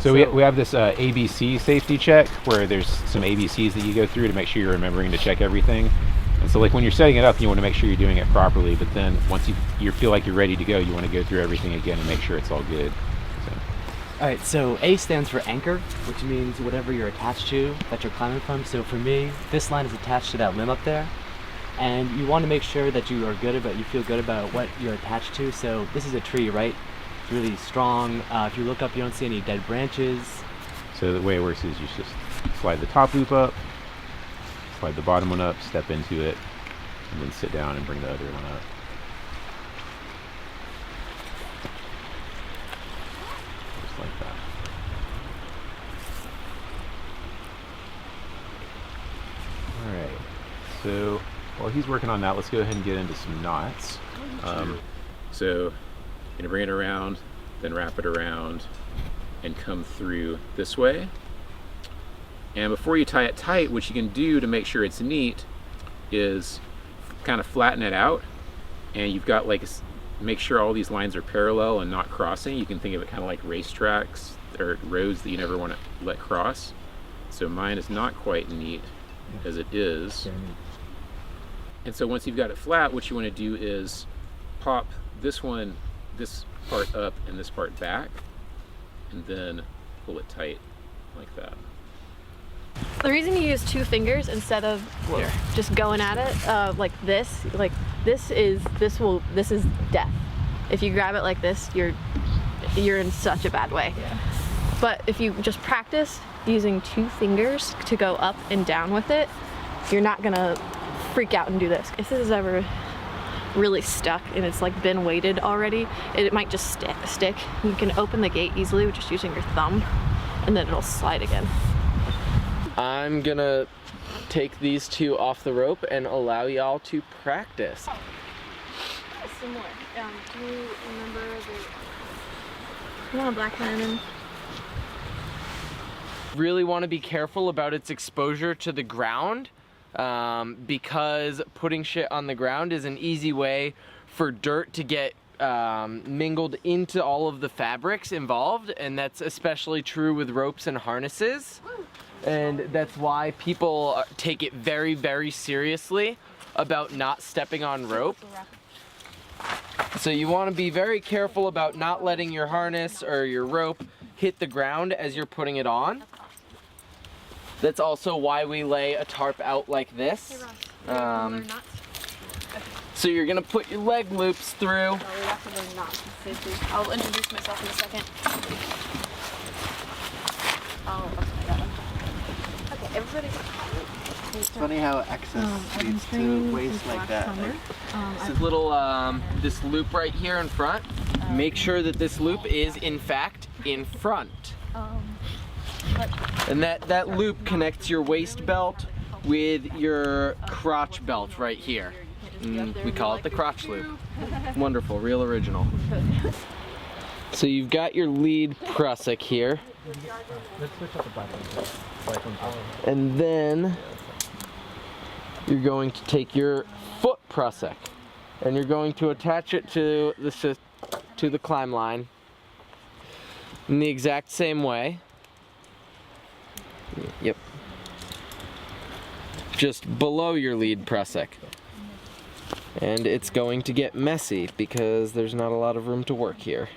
So we have this ABC safety check where there's some ABCs that you go through to make sure you're remembering to check everything. And so like when you're setting it up, you want to make sure you're doing it properly, but then once you feel like you're ready to go, you want to go through everything again and make sure it's all good. So. All right, so A stands for anchor, which means whatever you're attached to that you're climbing from. So for me, this line is attached to that limb up there. And you want to make sure that you feel good about what you're attached to. So this is a tree, right? It's really strong. If you look up, you don't see any dead branches. So the way it works is you just slide the top loop up, slide the bottom one up, step into it, and then sit down and bring the other one up. Just like that. Alright, so while he's working on that, let's go ahead and get into some knots. So you're going to bring it around, then wrap it around, and come through this way. And before you tie it tight, what you can do to make sure it's neat is kind of flatten it out, and you've got like make sure all these lines are parallel and not crossing. You can think of it kind of like racetracks or roads that you never want to let cross. So mine is not quite neat as it is. And so once you've got it flat, what you want to do is pop this part up and this part back, and then pull it tight like that. The reason you use two fingers instead of just going at it like this is death. If you grab it like this, you're in such a bad way. Yeah. But if you just practice using two fingers to go up and down with it, you're not gonna freak out and do this. If this is ever really stuck and it's like been weighted already, it might just stick. You can open the gate easily with just using your thumb, and then it'll slide again. I'm gonna take these two off the rope and allow y'all to practice. Some more. Do you remember you want a black diamond? Really want to be careful about its exposure to the ground, because putting shit on the ground is an easy way for dirt to get mingled into all of the fabrics involved, and that's especially true with ropes and harnesses. And that's why people take it very, very seriously about not stepping on rope. So you want to be very careful about not letting your harness or your rope hit the ground as you're putting it on. That's also why we lay a tarp out like this. So you're gonna put your leg loops through. I'll introduce myself in a second. Oh, okay, got one. Okay, everybody. It's funny how excess leads to waste like that. This little, this loop right here in front, make sure that this loop is in fact in front. And that loop connects your waist belt with your crotch belt right here. We call it the crotch loop. Wonderful, real original. So you've got your lead prusik here. And then you're going to take your foot prusik and you're going to attach it to the climb line in the exact same way. Yep. Just below your lead prusik. And it's going to get messy because there's not a lot of room to work here.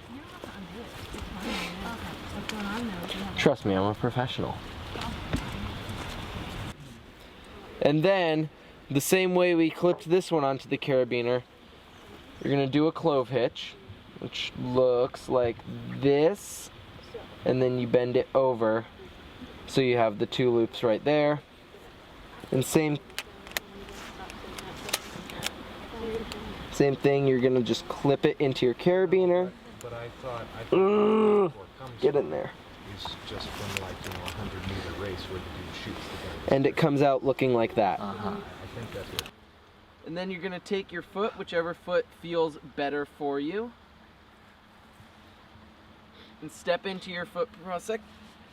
Trust me, I'm a professional. And then, the same way we clipped this one onto the carabiner, you're gonna do a clove hitch, which looks like this, and then you bend it over, so you have the two loops right there. And same thing, you're gonna just clip it into your carabiner. But I thought get in there. Is just from like, you know, a 100-meter race where the dude shoots the gun. And it comes out looking like that. I think that's it. And then you're gonna take your foot, whichever foot feels better for you, and step into your foot prusik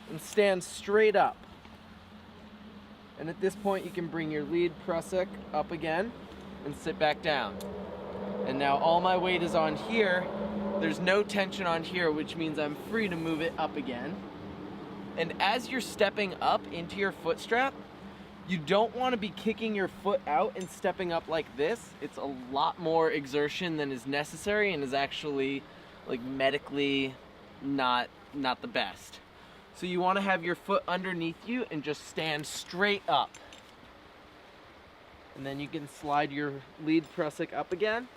and stand straight up. And at this point you can bring your lead prusik up again and sit back down. And now all my weight is on here. There's no tension on here, which means I'm free to move it up again. And as you're stepping up into your foot strap, you don't want to be kicking your foot out and stepping up like this. It's a lot more exertion than is necessary and is actually like medically not the best. So you want to have your foot underneath you and just stand straight up. And then you can slide your lead prusik up again.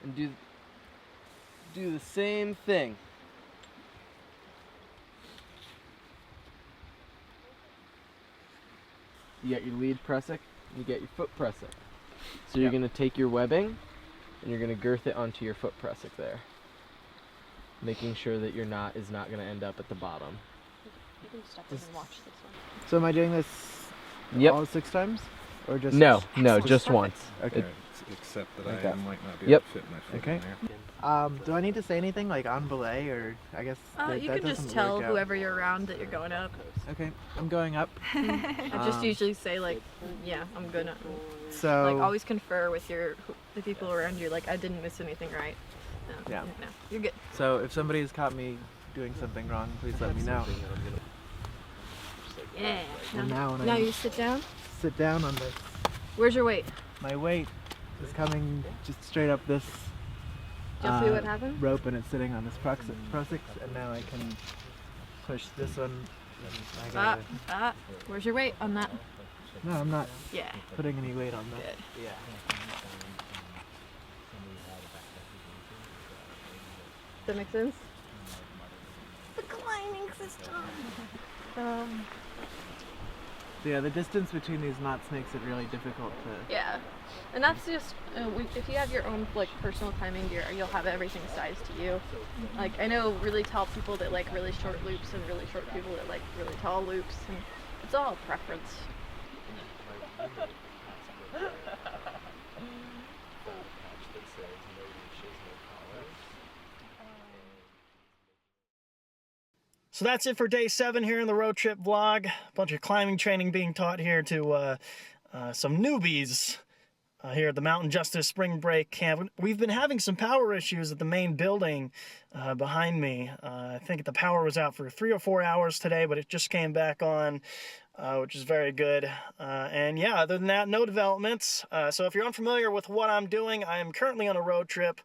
And do the same thing. You get your lead prusik, you get your foot prusik. So you're gonna take your webbing and you're gonna girth it onto your foot prusik there. Making sure that your knot is not gonna end up at the bottom. You can step in and watch this one. So am I doing this Yep. all 6 times? Or just No, just once. Okay. Except that Okay. I might not be Yep. able to fit my foot Okay. in there. Do I need to say anything like on belay, or I guess You that can just doesn't tell work out. whoever you're around that you're going up. Okay, I'm going up. I just Um, usually say like, yeah, I'm gonna. So Like always confer with the people around you. Like I didn't miss anything right. No, Yeah. No, you're good. So if somebody's caught me doing something wrong, please let me know. Yeah. And now when Now I you sit down. sit down on this, Where's your weight? my weight is coming just straight up this Do you see what happened? rope, and it's sitting on this Prosix, and now I can push this one. And I gotta, Where's your weight on that? no, I'm not Yeah. putting any weight on that. Good. Yeah. Does that make sense? The climbing system. So yeah, the distance between these knots makes it really difficult to. Yeah, and that's just if you have your own like personal climbing gear, you'll have everything sized to you. Like I know really tall people that like really short loops, and really short people that like really tall loops, and it's all preference. So that's it for day 7 here in the road trip vlog. A bunch of climbing training being taught here to some newbies here at the Mountain Justice Spring Break Camp. We've been having some power issues at the main building behind me. I think the power was out for 3 or 4 hours today, but it just came back on, which is very good. And yeah, other than that, no developments. So if you're unfamiliar with what I'm doing, I am currently on a road trip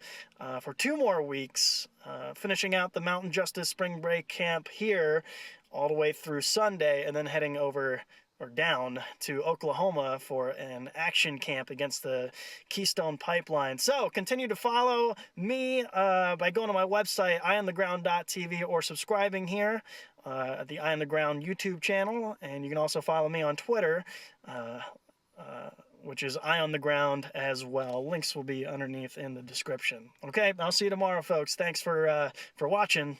for 2 more weeks, finishing out the Mountain Justice Spring Break Camp here all the way through Sunday, and then heading over or down to Oklahoma for an action camp against the Keystone Pipeline. So continue to follow me by going to my website, eyeontheground.tv, or subscribing here at the Eye on the Ground YouTube channel. And you can also follow me on Twitter, which is Eye on the Ground as well. Links will be underneath in the description. Okay, I'll see you tomorrow, folks. Thanks for watching.